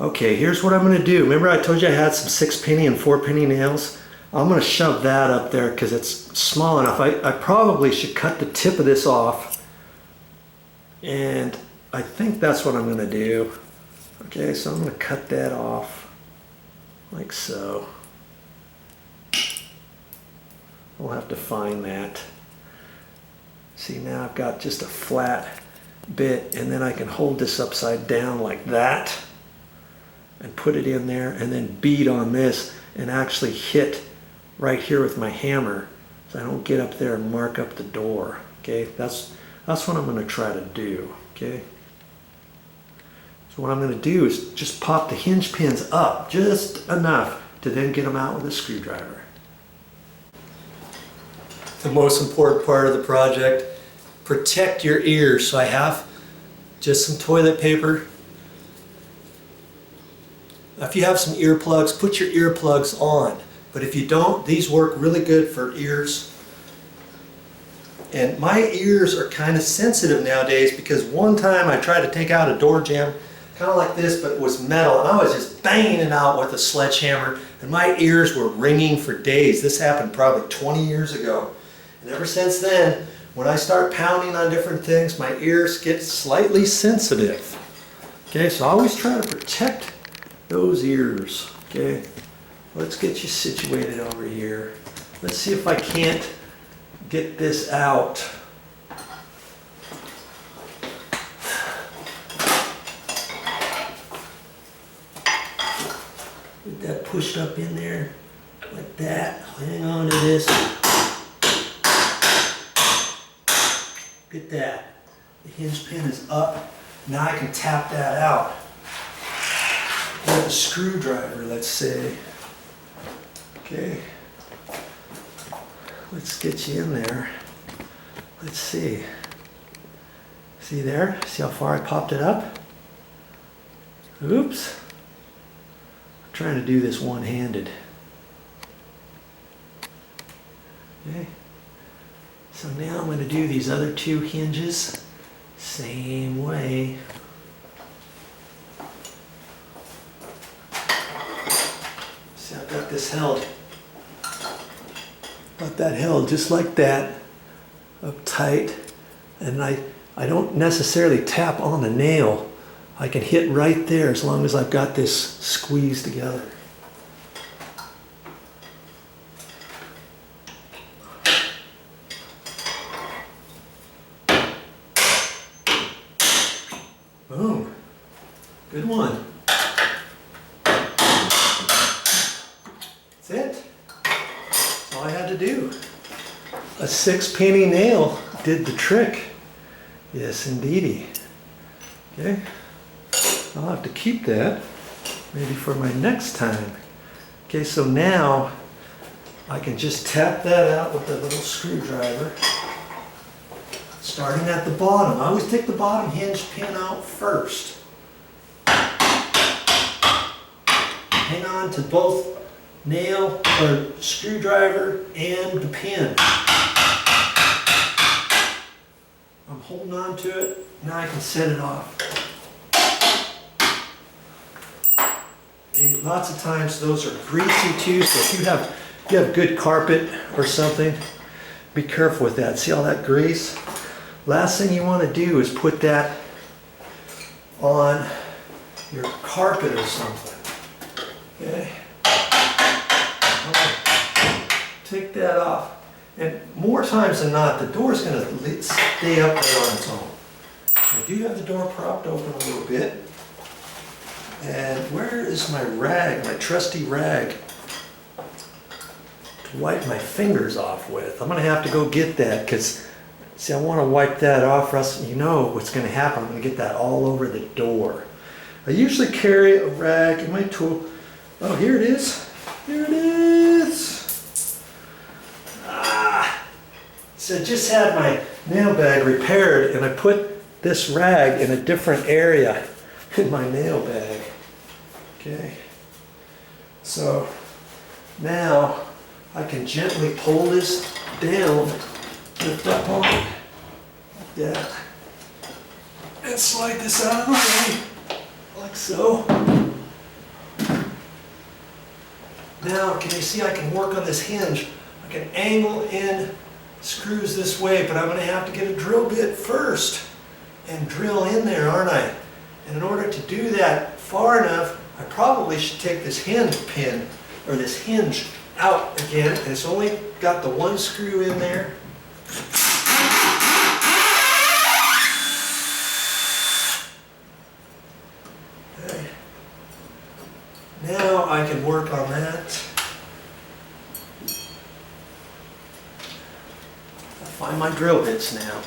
Okay, here's what I'm going to do. Remember I told you I had some 6-penny and 4-penny nails? I'm going to shove that up there because it's small enough. I probably should cut the tip of this off. And I think that's what I'm going to do. Okay, so I'm going to cut that off like so. We'll have to find that. See, now I've got just a flat bit, and then I can hold this upside down like that and put it in there and then beat on this and actually hit right here with my hammer so I don't get up there and mark up the door. Okay, that's what I'm going to try to do. Okay, so what I'm going to do is just pop the hinge pins up just enough to then get them out with a screwdriver. The most important part of the project, protect your ears. So I have just some toilet paper. If you have some earplugs, put your earplugs on. But if you don't, these work really good for ears. And my ears are kind of sensitive nowadays because one time I tried to take out a door jamb, kind of like this, but it was metal, and I was just banging it out with a sledgehammer, and my ears were ringing for days. This happened probably 20 years ago. And ever since then, when I start pounding on different things, my ears get slightly sensitive. Okay, so I always try to protect those ears. Okay, let's get you situated over here. Let's see if I can't get this out. Get that pushed up in there like that. Hang on to this. Get that. The hinge pin is up. Now I can tap that out with a screwdriver, let's say. Okay. Let's get you in there. Let's see. See there? See how far I popped it up? Oops. I'm trying to do this one-handed. Okay. So now I'm going to do these other two hinges same way. See, I've got this held. Got that held just like that, up tight. And I don't necessarily tap on the nail. I can hit right there as long as I've got this squeezed together. Boom. Good one. That's it. That's all I had to do. A 6-penny nail did the trick. Yes, indeedy. Okay. I'll have to keep that maybe for my next time. Okay, so now I can just tap that out with a little screwdriver. Starting at the bottom. I always take the bottom hinge pin out first. Hang on to both nail or screwdriver and the pin. I'm holding on to it. Now I can set it off. Lots of times those are greasy too, so if you have good carpet or something, be careful with that. See all that grease? Last thing you want to do is put that on your carpet or something. Okay? Take that off. And more times than not, the door's going to stay up there on its own. I do have the door propped open a little bit. And where is my rag, my trusty rag to wipe my fingers off with? I'm going to have to go get that because, see, I want to wipe that off, or else you know what's going to happen. I'm going to get that all over the door. I usually carry a rag in my tool. Oh, here it is. Here it is. So I just had my nail bag repaired, and I put this rag in a different area in my nail bag. Okay. So now I can gently pull this down, lift up on it, like that, and slide this out of the way, like so. Now, can you see I can work on this hinge? I can angle in screws this way, but I'm going to have to get a drill bit first and drill in there, aren't I? And in order to do that far enough, I probably should take this hinge pin, or this hinge, out again. And it's only got the one screw in there. Okay. Now I can work on that. I'll find my drill bits now.